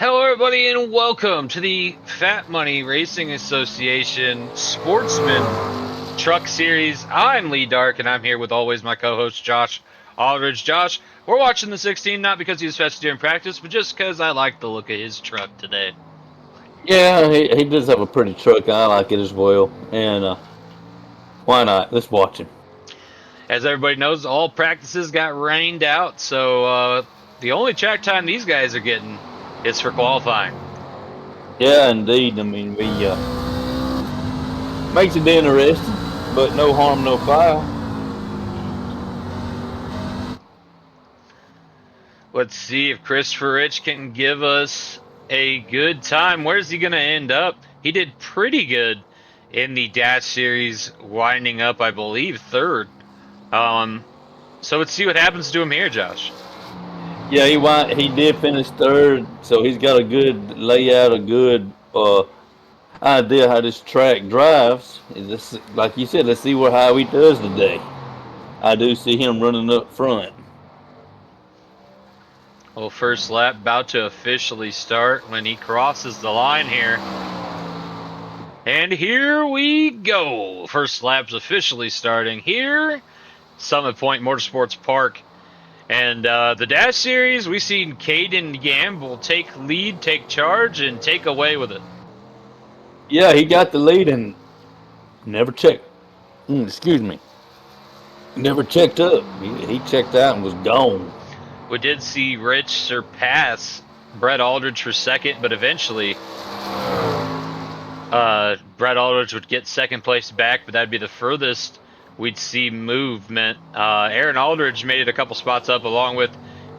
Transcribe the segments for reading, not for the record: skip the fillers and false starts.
Hello, everybody, and welcome to the Fat Money Racing Association Sportsman Truck Series. I'm Lee Dark, and I'm here with always my co-host Josh Aldridge. Josh, we're watching the 16 not because he was fast during practice, but just because I like the look of his truck today. Yeah, he does have a pretty truck. I like it as well. And why not? Let's watch him. As everybody knows, all practices got rained out, so the only track time these guys are getting is for qualifying. Yeah, indeed. I mean, we makes it interesting, but no harm, no foul. Let's see if Christopher Rich can give us a good time. Where's he going to end up? He did pretty good in the Dash Series, winding up, I believe, third. So let's see what happens to him here, Josh. Yeah, he did finish third, so he's got a good layout, a good idea how this track drives. Like you said, let's see how he does today. I do see him running up front. Well, first lap about to officially start when he crosses the line here. And here we go. First lap's officially starting here. Summit Point Motorsports Park. And the Dash Series, we've seen G.A.M.E take lead, take charge, and take away with it. Yeah, he got the lead and never checked. Excuse me. Never checked up. He checked out and was gone. We did see Rich surpass Brett Aldridge for second, but eventually Brett Aldridge would get second place back, but that'd be the furthest we'd see movement. Aaron Aldridge made it a couple spots up along with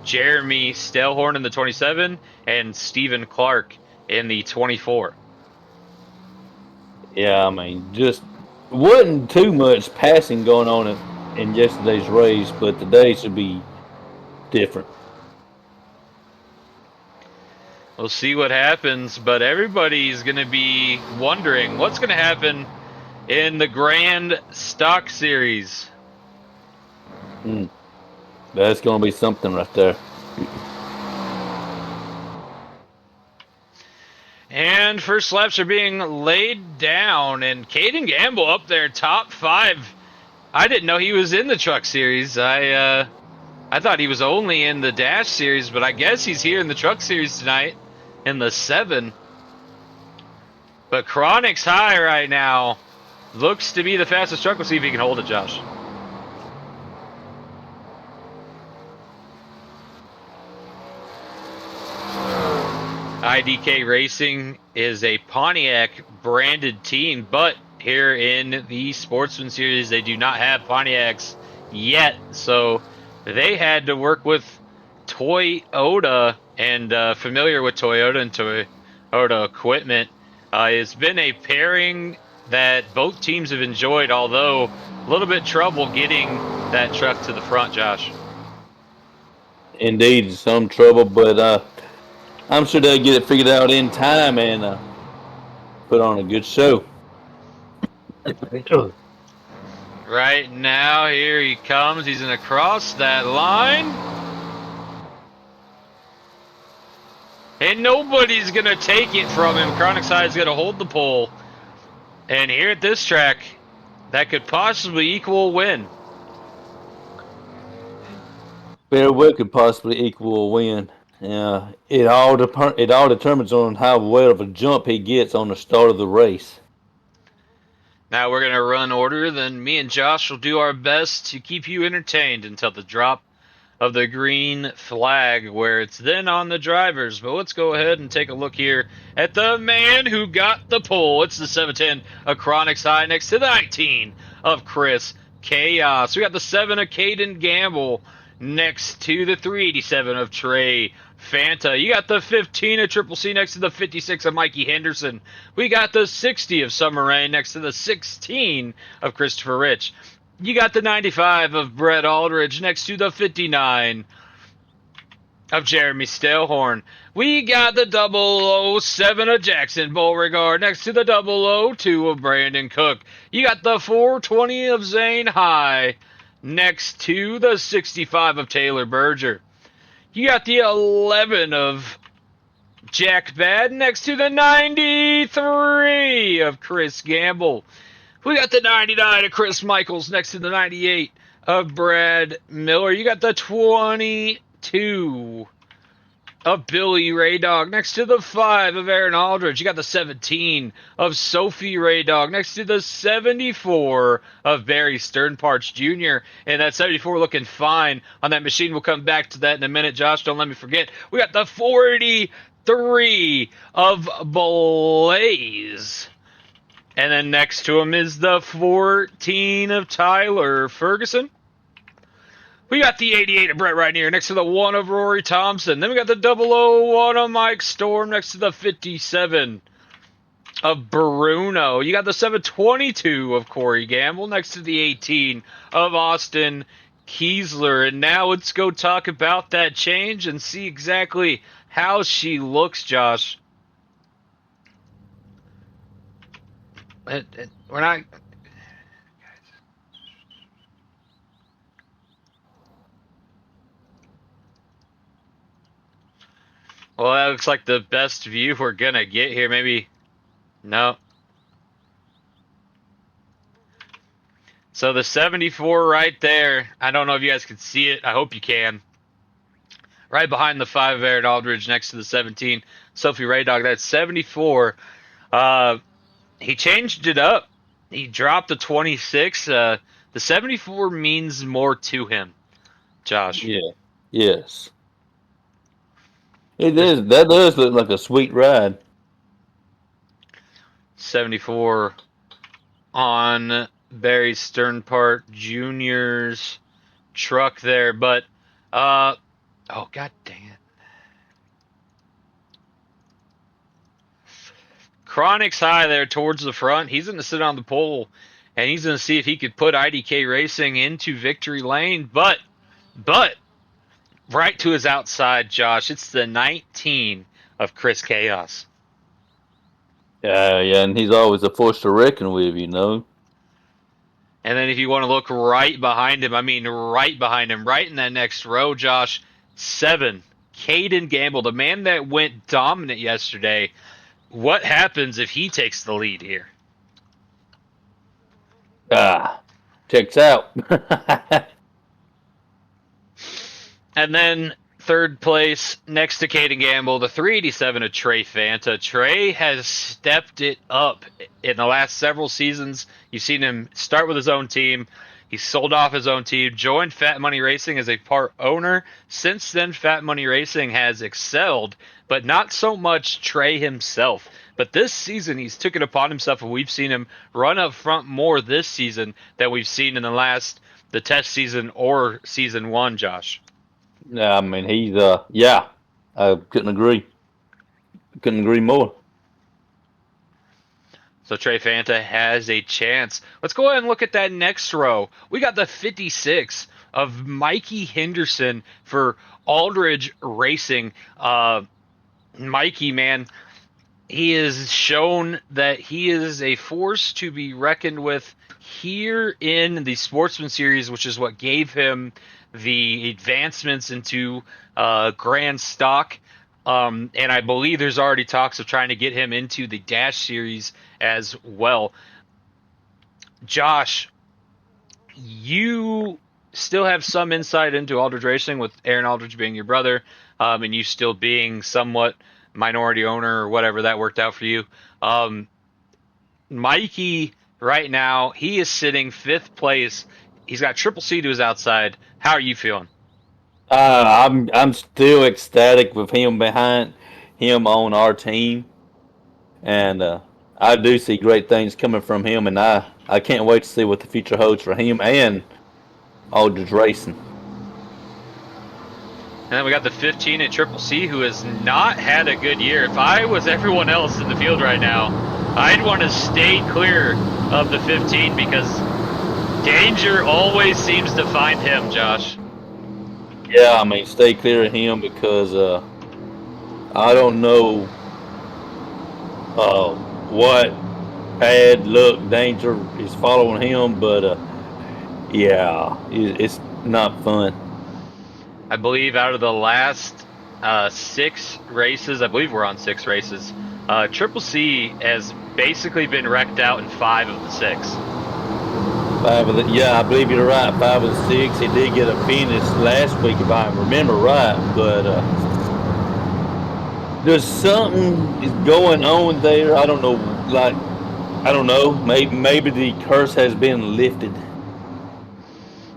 Jeremy Stelhorn in the 27 and Stephen Clark in the 24. Yeah, I mean, just wasn't too much passing going on in yesterday's race, but today should be different. We'll see what happens, but everybody's going to be wondering what's going to happen in the Grand Stock Series. That's going to be something right there. And first laps are being laid down, and Caden Gamble up there, top 5. I didn't know he was in the Truck Series. I thought he was only in the Dash Series, but I guess he's here in the Truck Series tonight in the 7. But Chronic's high right now. Looks to be the fastest truck. We'll see if he can hold it, Josh. IDK Racing is a Pontiac branded team, but here in the Sportsman Series, they do not have Pontiacs yet. So they had to work with Toyota, and familiar with Toyota and Toyota equipment. It's been a pairing that both teams have enjoyed, although a little bit trouble getting that truck to the front, Josh. Indeed, some trouble, but I'm sure they'll get it figured out in time and put on a good show. Right now, here he comes. He's going to cross that line. And nobody's going to take it from him. Chronic Side's going to hold the pole. And here at this track, that could possibly equal a win. Very well could possibly equal a win. It all determines on how well of a jump he gets on the start of the race. Now we're going to run order. Then me and Josh will do our best to keep you entertained until the drop of the green flag, where it's then on the drivers. But let's go ahead and take a look here at the man who got the pole. It's the 710 of Chronic's High next to the 19 of Chris Chaos. We got the 7 of Caden Gamble next to the 387 of Trey Fanta. You got the 15 of Triple C next to the 56 of Mikey Henderson. We got the 60 of Summer Rain next to the 16 of Christopher Rich. You got the 95 of Brett Aldridge next to the 59 of Jeremy Stelhorn. We got the 007 of Jackson Beauregard next to the 002 of Brandon Cook. You got the 420 of Zane High next to the 65 of Taylor Berger. You got the 11 of Jack Bad next to the 93 of Chris Gamble. We got the 99 of Chris Michaels next to the 98 of Brad Miller. You got the 22 of Billy Ray Dog next to the 5 of Aaron Aldridge. You got the 17 of Sophie Ray Dog next to the 74 of Barry Sternparch Jr. And that 74 looking fine on that machine. We'll come back to that in a minute. Josh, don't let me forget. We got the 43 of Blaze. And then next to him is the 14 of Tyler Ferguson. We got the 88 of Brett Rainier next to the 1 of Rory Thompson. Then we got the 001 of Mike Storm next to the 57 of Bruno. You got the 722 of Corey Gamble next to the 18 of Austin Kiesler. And now let's go talk about that change and see exactly how she looks, Josh. We're not... Well, that looks like the best view we're gonna get here. Maybe... No. So the 74 right there, I don't know if you guys can see it. I hope you can. Right behind the 5 of Aaron Aldridge next to the 17, Sophie Ray Dog. That's 74. He changed it up. He dropped the 26. The 74 means more to him, Josh. Yeah. Yes. It is. That does look like a sweet ride. 74 on Barry Sternpark Jr.'s truck there, but oh god dang it. Chronic's high there towards the front. He's going to sit on the pole, and he's going to see if he could put IDK Racing into victory lane. But right to his outside, Josh. It's the 19 of Chris Chaos. Yeah, and he's always a force to reckon with, you know. And then if you want to look right behind him, right in that next row, Josh, 7, Caden Gamble, the man that went dominant yesterday. What happens if he takes the lead here? Checks out. And then third place next to Caden Gamble, the 387 of Trey Fanta. Trey has stepped it up in the last several seasons. You've seen him start with his own team. He sold off his own team, joined Fat Money Racing as a part owner. Since then, Fat Money Racing has excelled, but not so much Trey himself. But this season, he's took it upon himself, and we've seen him run up front more this season than we've seen in the test season or season 1, Josh. I mean, he's, I couldn't agree. Couldn't agree more. So Trey Fanta has a chance. Let's go ahead and look at that next row. We got the 56 of Mikey Henderson for Aldridge Racing. Mikey, man, he has shown that he is a force to be reckoned with here in the Sportsman Series, which is what gave him the advancements into Grand Stock. And I believe there's already talks of trying to get him into the Dash Series as well. Josh, you still have some insight into Aldridge Racing with Aaron Aldridge being your brother, and you still being somewhat minority owner or whatever that worked out for you. Mikey, right now, he is sitting 5th place. He's got Triple C to his outside. How are you feeling? I'm still ecstatic with him behind him on our team, and I do see great things coming from him, and I can't wait to see what the future holds for him and Aldridge Racing. And then we got the 15 at Triple C, who has not had a good year. If I was everyone else in the field right now, I'd want to stay clear of the 15 because danger always seems to find him, Josh. Yeah, I mean, stay clear of him because I don't know what bad luck, danger is following him, but yeah, it's not fun. I believe out of the last 6 races. I believe we're on 6 races. Triple C has basically been wrecked out in 5 of the 6. Yeah, I believe you're right. 5 of the 6. He did get a finish last week, if I remember right. But there's something is going on there. I don't know. Like, I don't know. Maybe the curse has been lifted.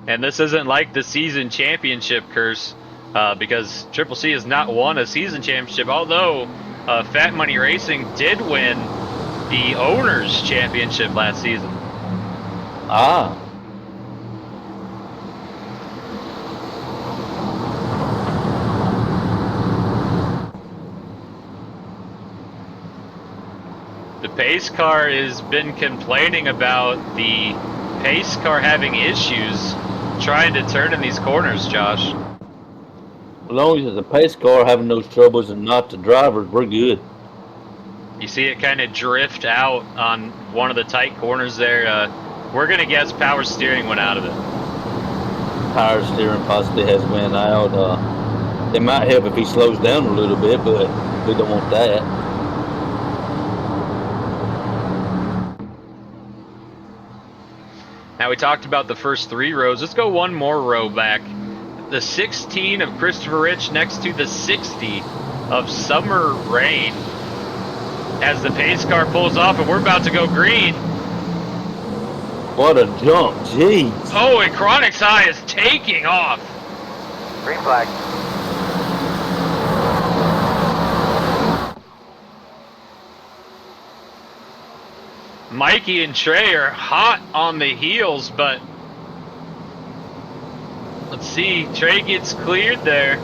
And this isn't like the season championship curse, because Triple C has not won a season championship, although Fat Money Racing did win the Owners Championship last season. Ah. The pace car has been complaining about the pace car having issues trying to turn in these corners, Josh. As long as the pace car having those troubles and not the drivers, we're good. You see it kind of drift out on one of the tight corners there. We're going to guess power steering went out of it. Power steering possibly has went out. It might help if he slows down a little bit, but we don't want that. Now we talked about the first 3 rows. Let's go one more row back. The 16 of Christopher Rich next to the 60 of Summer Rain. As the pace car pulls off and we're about to go green. What a jump, jeez. Oh, and Chronic's High is taking off. Green flag. Mikey and Trey are hot on the heels, but let's see. Trey gets cleared there.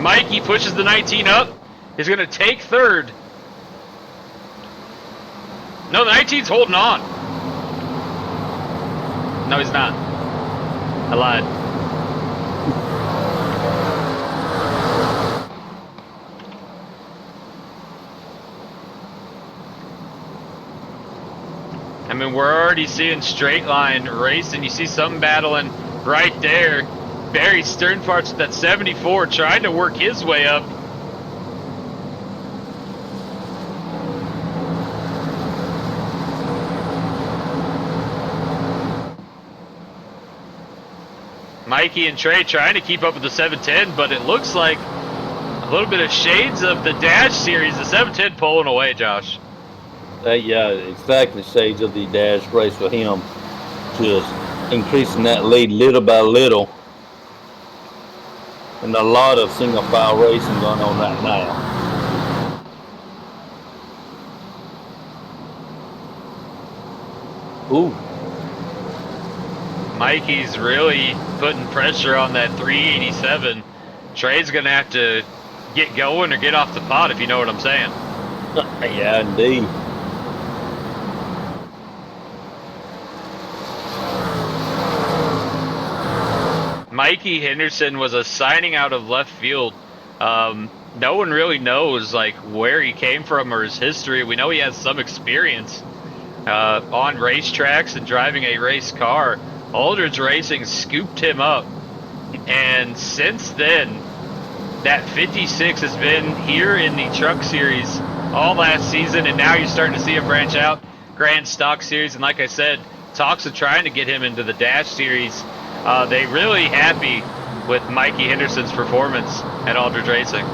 Mikey pushes the 19 up. He's going to take 3rd. No, the 19's holding on. No, he's not. I lied. I mean, we're already seeing straight line racing. You see some battling right there. Barry Sternfart's with that 74 trying to work his way up. Mikey and Trey trying to keep up with the 710, but it looks like a little bit of shades of the Dash Series. The 710 pulling away, Josh. Yeah, exactly. Shades of the Dash race for him. Just increasing that lead little by little. And a lot of single file racing going on right now. Ooh. Mikey's really putting pressure on that 387. Trey's going to have to get going or get off the pot, if you know what I'm saying. Yeah, indeed. Mikey Henderson was a signing out of left field. No one really knows like where he came from or his history. We know he has some experience on racetracks and driving a race car. Aldridge Racing scooped him up, and since then, that 56 has been here in the Truck Series all last season, and now you're starting to see him branch out Grand Stock Series. And like I said, talks of trying to get him into the Dash Series. They really happy with Mikey Henderson's performance at Aldridge Racing.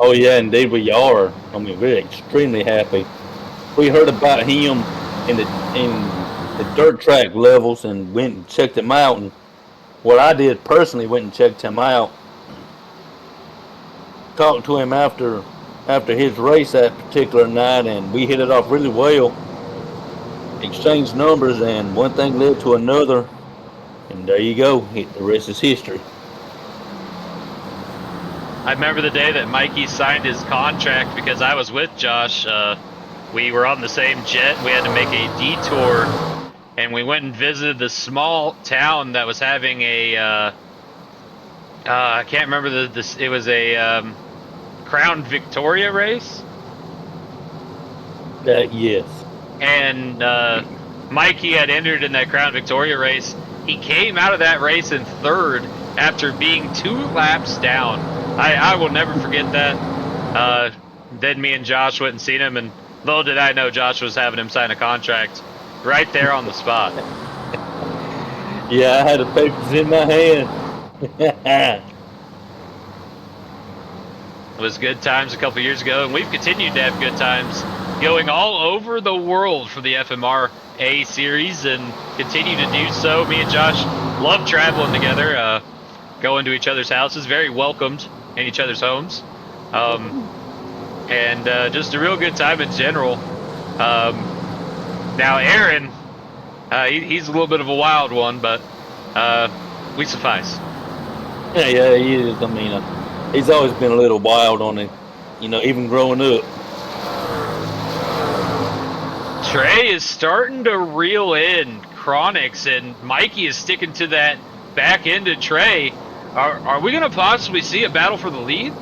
Oh yeah, indeed we are. I mean, we're extremely happy. We heard about him in the dirt track levels and went and checked him out. And what I did personally, went and checked him out. Talked to him after his race that particular night, and we hit it off really well. Exchanged numbers, and one thing led to another. And there you go. The rest is history. I remember the day that Mikey signed his contract because I was with Josh. We were on the same jet. We had to make a detour, and we went and visited the small town that was having a I can't remember it was a Crown Victoria race. Yes. And Mikey had entered in that Crown Victoria race. He came out of that race in 3rd, after being 2 laps down. I will never forget that. Then me and Josh went and seen him, and little did I know Josh was having him sign a contract right there on the spot. Yeah, I had the papers in my hand. It was good times a couple years ago, and we've continued to have good times going all over the world for the FMRA series and continue to do so. Me and Josh love traveling together, going to each other's houses, very welcomed in each other's homes, and just a real good time in general. Now, Aaron, he's a little bit of a wild one, but we suffice. Yeah, he is. I mean, he's always been a little wild on it, even growing up. Trey is starting to reel in Chronics, and Mikey is sticking to that back end of Trey. Are we going to possibly see a battle for the lead?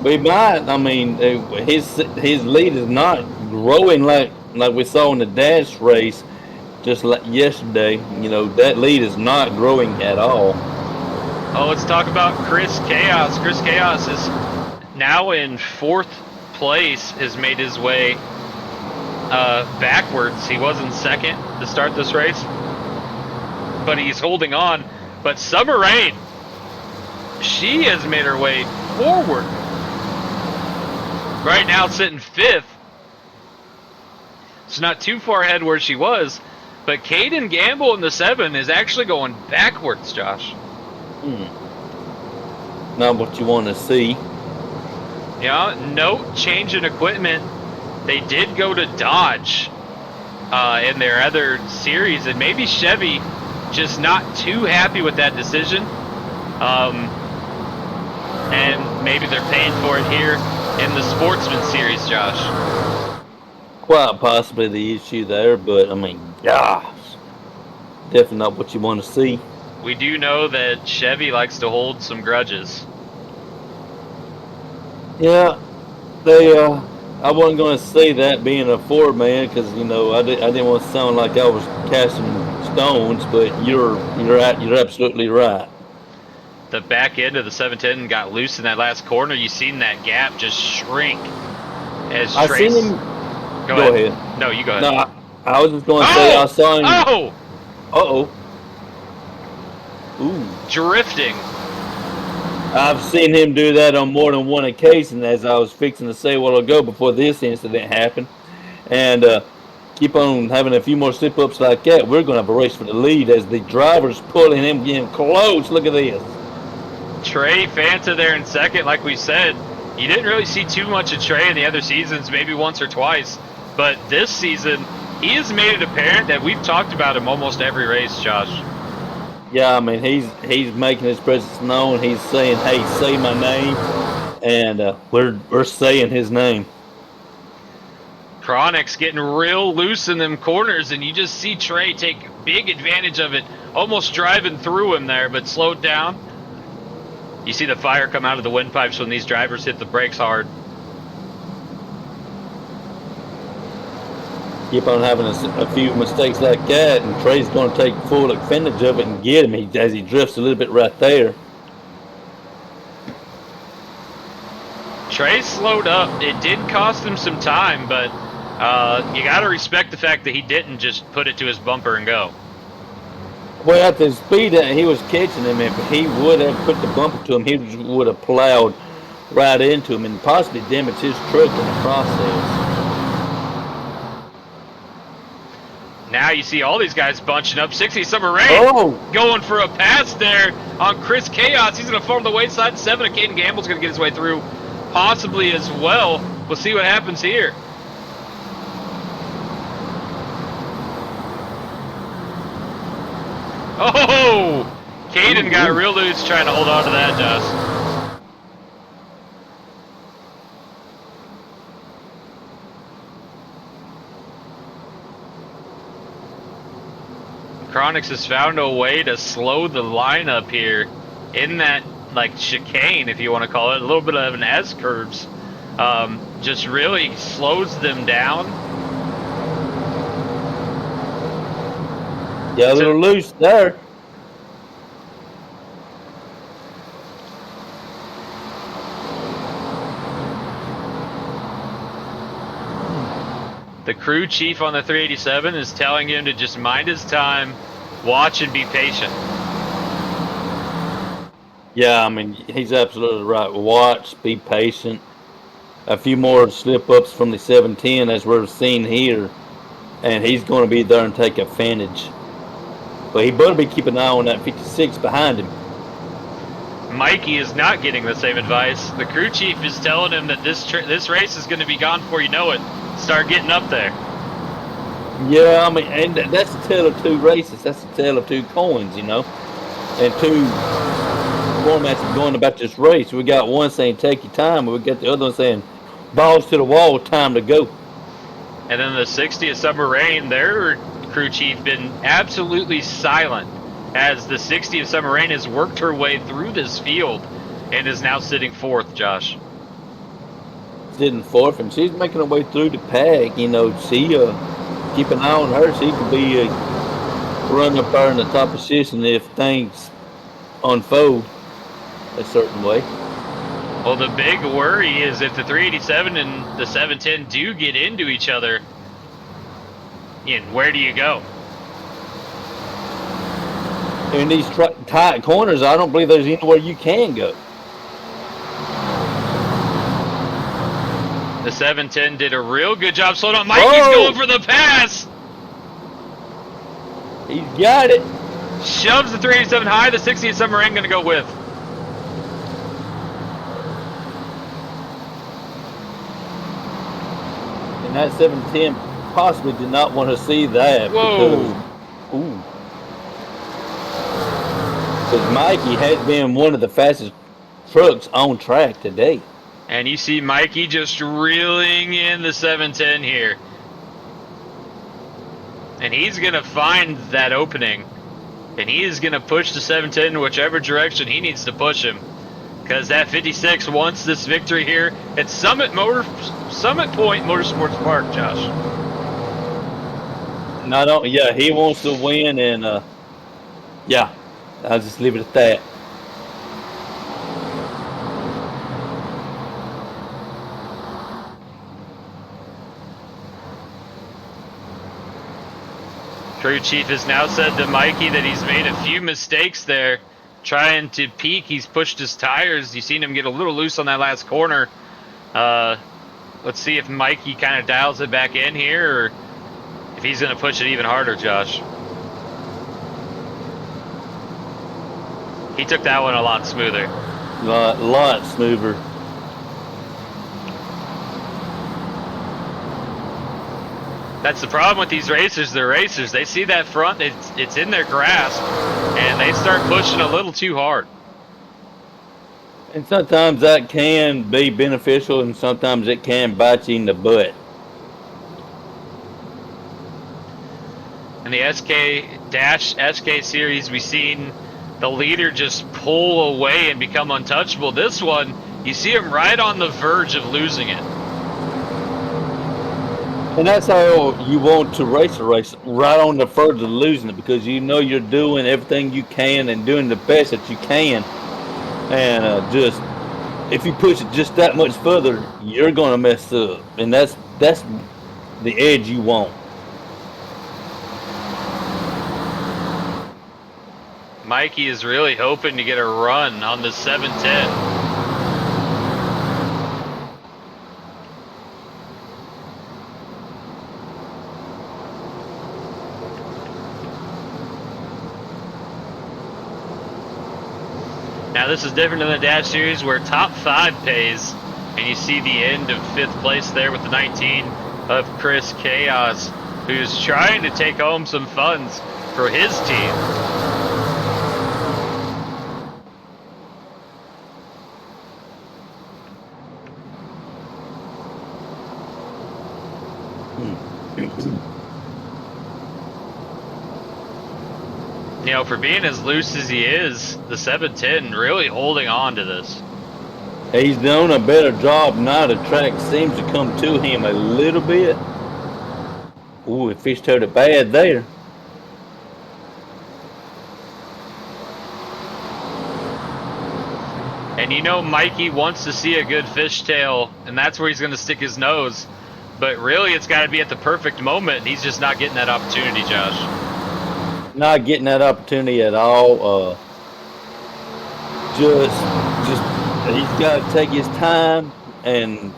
We might. I mean, his lead is not growing like we saw in the dash race just like yesterday. That lead is not growing at all. Oh, let's talk about Chris Chaos. Chris Chaos is now in 4th place, has made his way backwards. He was in 2nd to start this race, but he's holding on. But Summer Rain, she has made her way forward. Right now sitting 5th. It's not too far ahead where she was, but Caden Gamble in the 7 is actually going backwards, Josh. Not what you want to see. Yeah, no change in equipment. They did go to Dodge in their other series, and maybe Chevy just not too happy with that decision. And maybe they're paying for it here in the Sportsman series, Josh. Quite possibly the issue there, but I mean, gosh, definitely not what you want to see. We do know that Chevy likes to hold some grudges. Yeah, they. I wasn't going to say that being a Ford man because I didn't want to sound like I was casting stones, but you're absolutely right. The back end of the 710 got loose in that last corner. You seen that gap just shrink as I Trace. seen him. Go ahead. No, you go ahead. No, I was just going to say I saw him. Oh! Ooh. Drifting. I've seen him do that on more than one occasion, as I was fixing to say a while ago before this incident happened. And keep on having a few more slip-ups like that. We're going to have a race for the lead as the driver's pulling him getting close. Look at this. Trey Fanta there in 2nd, like we said. You didn't really see too much of Trey in the other seasons, maybe once or twice. But this season, he has made it apparent that we've talked about him almost every race, Josh. Yeah, I mean, he's making his presence known. He's saying, hey, say my name. And we're saying his name. Chronics getting real loose in them corners, and you just see Trey take big advantage of it, almost driving through him there, but slowed down. You see the fire come out of the windpipes when these drivers hit the brakes hard. Keep on having a few mistakes like that, and Trey's going to take full advantage of it and get him as he drifts a little bit right there. Trey slowed up. It did cost him some time, but you got to respect the fact that he didn't just put it to his bumper and go. Well, at the speed that he was catching him, if he would have put the bumper to him, he would have plowed right into him and possibly damaged his truck in the process. Now you see all these guys bunching up. 60 Summer Rain going for a pass there on Chris Chaos. He's going to fall on the white side. 7 of Caden Gamble's going to get his way through, possibly as well. We'll see what happens here. Oh! Caden got real loose trying to hold on to that, Josh. Chronics has found a way to slow the lineup here in that chicane, if you want to call it, a little bit of an S-curves. Just really slows them down. Yeah, a little loose there. crew chief on the 387 is telling him to just mind his time, watch, and be patient. Yeah, I mean, he's absolutely right. Watch, be patient. A few more slip-ups from the 710 as we're seeing here, and he's going to be there and take advantage. But he better be keeping an eye on that 56 behind him. Mikey is not getting the same advice. The crew chief is telling him that this race is going to be gone before you know it. Start getting up there. Yeah, I mean, and that's the tale of two races. That's the tale of two coins, you know, and two formats of going about this race. We got one saying take your time, and we got the other one saying balls to the wall, time to go. And then the 60th Summer Rain, their crew chief been absolutely silent as the 60th Summer Rain has worked her way through this field and is now sitting fourth, Josh. Sitting fourth, and she's making her way through the pack. You know, she keep an eye on her. She could be running up there in the top position if things unfold a certain way. Well, the big worry is if the 387 and the 710 do get into each other, where do you go? In these tight corners, I don't believe there's anywhere you can go. The 710 did a real good job slowing down. Mikey's going for the pass. He's got it. Shoves the 387 high. The 60th Summer Rain going to go with. And that 710 possibly did not want to see that. Whoa. Because Mikey has been one of the fastest trucks on track today. And you see Mikey just reeling in the 710 here. And he's going to find that opening. And he is going to push the 710 in whichever direction he needs to push him. Because that 56 wants this victory here at Summit Point Motorsports Park, Josh. He wants to win, and I'll just leave it at that. Crew chief has now said to Mikey that he's made a few mistakes there. Trying to peak, he's pushed his tires. You've seen him get a little loose on that last corner. Let's see if Mikey kind of dials it back in here, or if he's going to push it even harder, Josh. He took that one a lot smoother. Lot smoother. That's the problem with these racers. They're racers. They see that front, it's in their grasp, and they start pushing a little too hard. And sometimes that can be beneficial, and sometimes it can bite you in the butt. In the SK series, we've seen the leader just pull away and become untouchable. This one, you see him right on the verge of losing it. And that's how you want to race a race, right on the verge of losing it, because you know you're doing everything you can and doing the best that you can. And just, if you push it just that much further, you're going to mess up. And that's the edge you want. Mikey is really hoping to get a run on the 710. Now this is different than the Dash Series where top 5 pays, and you see the end of 5th place there with the 19 of Chris Chaos, who's trying to take home some funds for his team. You know, for being as loose as he is, the 710 really holding on to this. He's doing a better job now. The track seems to come to him a little bit. Ooh, he fishtailed it bad there. And you know Mikey wants to see a good fishtail, and that's where he's going to stick his nose. But really, it's got to be at the perfect moment, and he's just not getting that opportunity, Josh. Not getting that opportunity at all. Just he's got to take his time and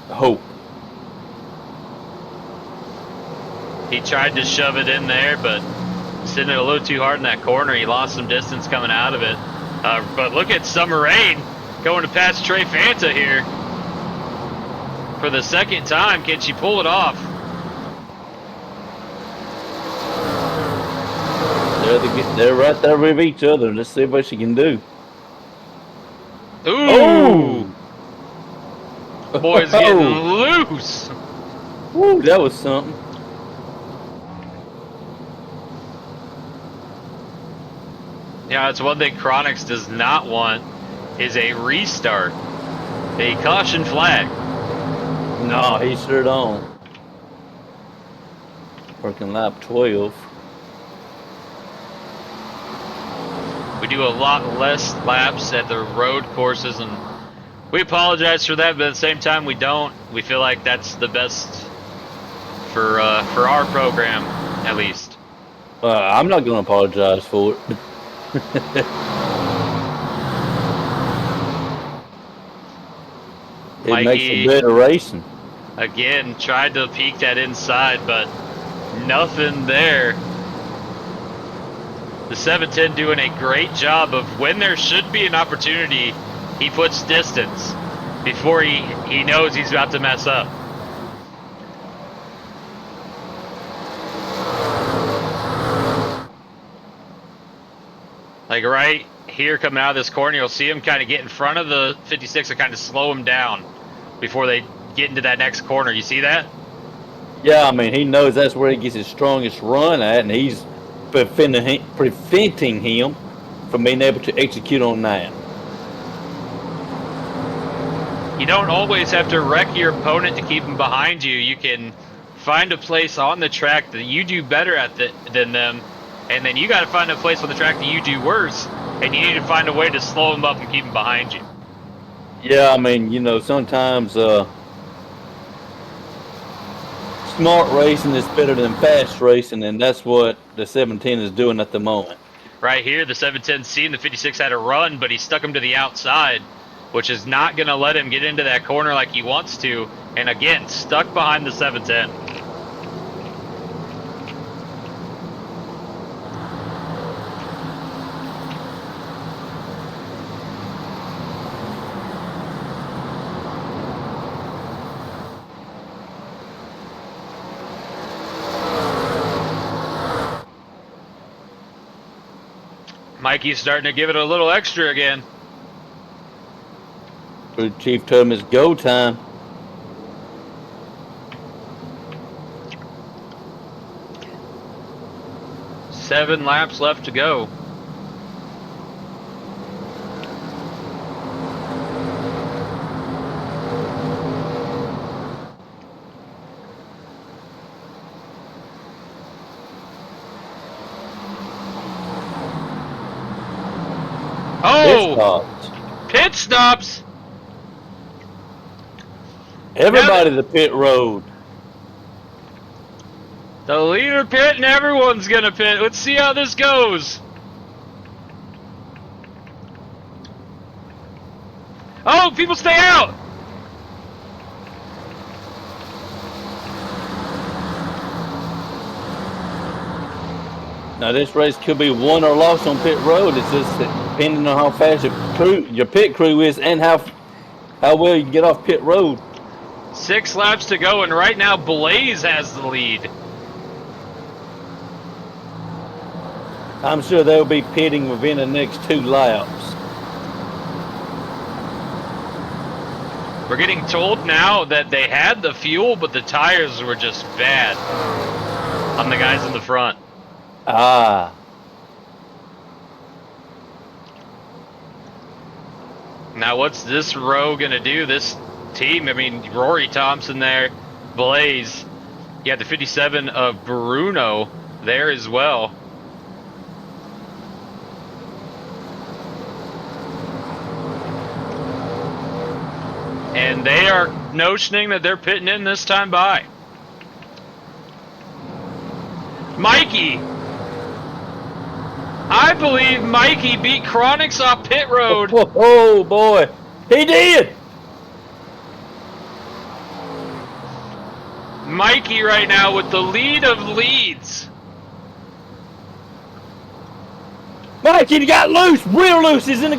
hope. He tried to shove it in there, but sitting it a little too hard in that corner. He lost some distance coming out of it. But look at Summer Rain going to pass Trey Fanta here. For the second time, can she pull it off? They're right there with each other. Let's see what she can do. Ooh! Oh! Boy's getting loose. Woo, that was something. Yeah, that's one thing Chronix does not want is a restart. A caution flag. No, he sure don't. Working lap 12. We do a lot less laps at the road courses, and we apologize for that, but at the same time we don't. We feel like that's the best for our program, at least. I'm not going to apologize for it. It Mikey, makes it better racing. Again, tried to peek that inside, but nothing there. The 710 doing a great job of when there should be an opportunity, he puts distance before he knows he's about to mess up. Like right here coming out of this corner, you'll see him kind of get in front of the 56 and kind of slow him down before they get into that next corner. You see that? Yeah, I mean, he knows that's where he gets his strongest run at, and he's preventing him from being able to execute on that. You don't always have to wreck your opponent to keep him behind you. You can find a place on the track that you do better at than them, and then you got to find a place on the track that you do worse, and you need to find a way to slow them up and keep them behind you. Yeah, I mean, you know, sometimes smart racing is better than fast racing, and that's what the 710 is doing at the moment. Right here, the 710C and the 56 had a run, but he stuck him to the outside, which is not going to let him get into that corner like he wants to. And again, stuck behind the 710. Mikey's starting to give it a little extra again. The chief told him it's go time. Seven laps left to go. Oh! Pit stops! Everybody to pit road. The leader pit and everyone's gonna pit. Let's see how this goes. Oh, people stay out! Now this race could be won or lost on pit road. It's just depending on how fast your pit crew is and how well you can get off pit road. 6 laps to go, and right now Blaze has the lead. I'm sure they'll be pitting within the next 2 laps. We're getting told now that they had the fuel, but the tires were just bad on the guys in the front. Ah. Now what's this row gonna do? This team, I mean, Rory Thompson there, Blaze. You had the 57 of Bruno there as well. And they are notioning that they're pitting in this time by. Mikey! I believe Mikey beat Chronics off pit road. Oh boy, he did. Mikey right now with the lead of leads. Mikey got loose, real loose. He's in the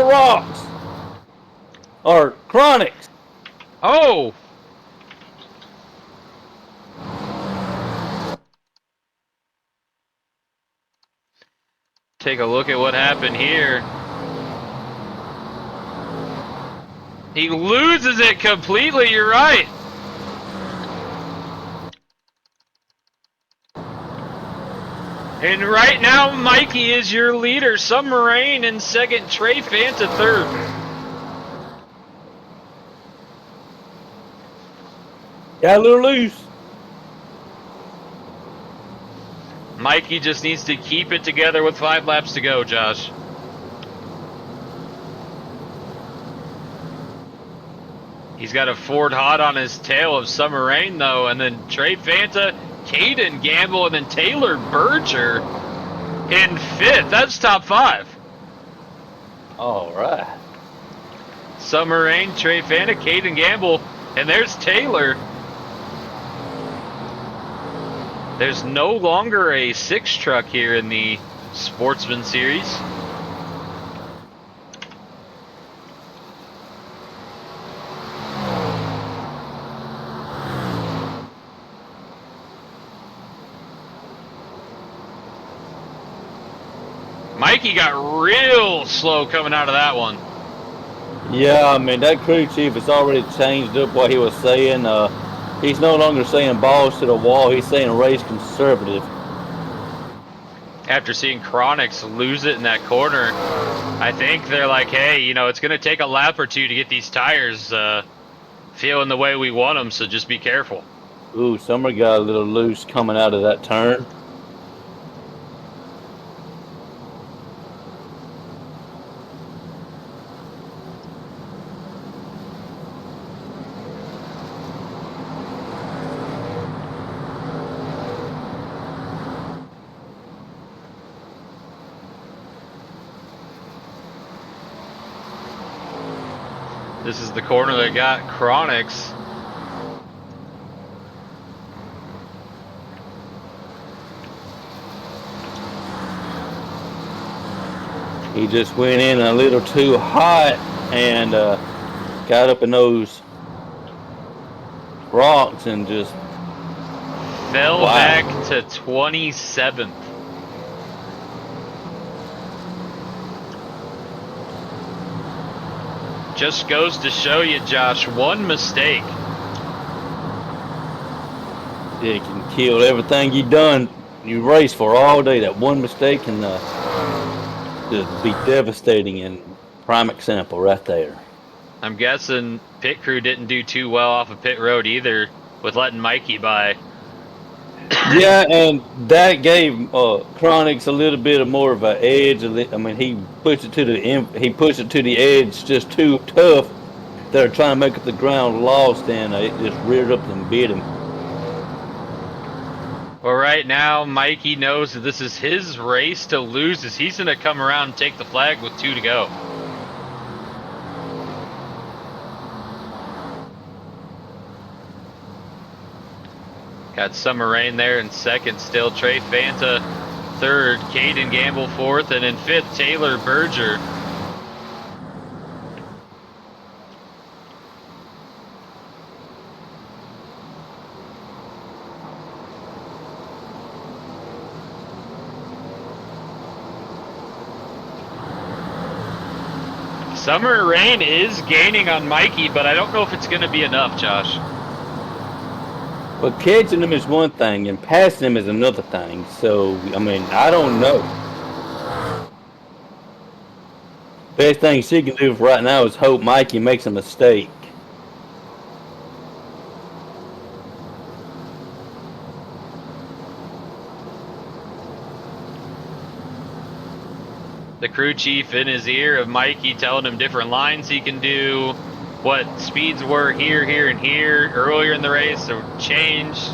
rocks. Or Chronics. Oh! Take a look at what happened here. He loses it completely, you're right. And right now, Mikey is your leader. Submarine in second, Trey Fanta third. Got a little loose. Mikey just needs to keep it together with 5 laps to go, Josh. He's got a Ford hot on his tail of Summer Rain, though, and then Trey Fanta, Caden Gamble, and then Taylor Berger in 5th. That's top 5. All right. Summer Rain, Trey Fanta, Caden Gamble, and there's Taylor. There's no longer a 6 truck here in the Sportsman Series. Mikey got real slow coming out of that one. Yeah, I mean, that crew chief has already changed up what he was saying. He's no longer saying balls to the wall. He's saying race conservative. After seeing Chronics lose it in that corner, I think they're like, hey, you know, it's going to take a lap or two to get these tires feeling the way we want them, so just be careful. Ooh, Summer got a little loose coming out of that turn. This is the corner that got Chronics. He just went in a little too hot and got up in those rocks and just Fell back to 27th. Just goes to show you, Josh, one mistake. It can kill everything you done, you race for all day. That one mistake can just be devastating, and prime example right there. I'm guessing pit crew didn't do too well off of pit road either with letting Mikey by. Yeah, and that gave Chronics a little bit of more of an edge. I mean, he pushed it to the edge just too tough. They're trying to make up the ground lost, and it just reared up and bit him. Well, right now, Mikey knows that this is his race to lose, as he's going to come around and take the flag with 2 to go. Got Summer Rain there in second still. Trey Fanta third. Caden Gamble fourth. And in 5th, Taylor Berger. Summer Rain is gaining on Mikey, but I don't know if it's going to be enough, Josh. But catching him is one thing, and passing him is another thing. So, I mean, I don't know. Best thing she can do for right now is hope Mikey makes a mistake. The crew chief in his ear of Mikey telling him different lines he can do. what speeds were here, and here earlier in the race. So changed.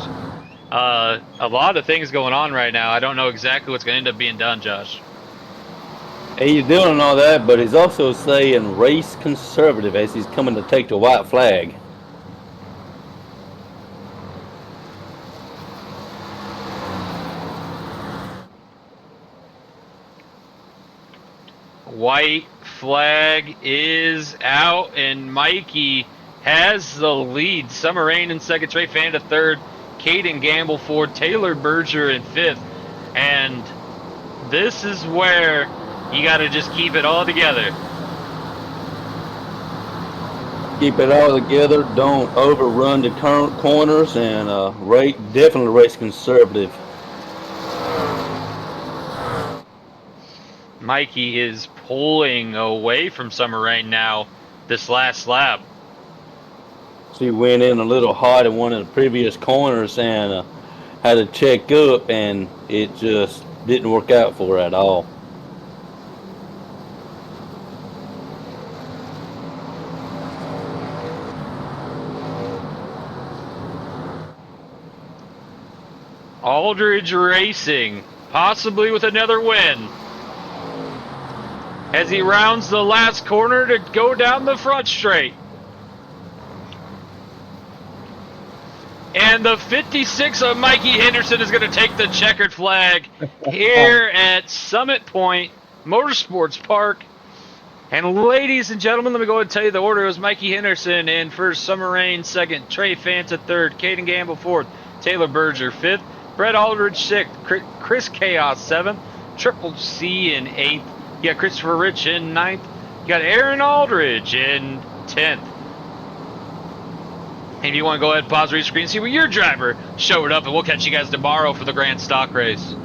A lot of things going on right now. I don't know exactly what's going to end up being done, Josh. He's doing all that, but he's also saying race conservative as he's coming to take the white flag. White flag is out, and Mikey has the lead. Summer Rain in second, Trey Fan to third, Caden Gamble fourth, Taylor Berger in fifth. And this is where you got to just keep it all together. Keep it all together. Don't overrun the current corners, and definitely race conservative. Mikey is pulling away from Summer Rain now this last lap. She went in a little hot in one of the previous corners and had to check up, and it just didn't work out for her at all. Aldridge Racing, possibly with another win, as he rounds the last corner to go down the front straight. And the 56 of Mikey Henderson is going to take the checkered flag here at Summit Point Motorsports Park. And ladies and gentlemen, let me go ahead and tell you the order. It was Mikey Henderson in first, Summer Rain second, Trey Fanta third, Caden Gamble fourth, Taylor Berger fifth, Brett Aldridge sixth, Chris Chaos seventh, Triple C in eighth. You got Christopher Rich in ninth. You got Aaron Aldridge in 10th. And if you want to go ahead and pause, rescreen, see where your driver showed up, and we'll catch you guys tomorrow for the Grand Stock Race.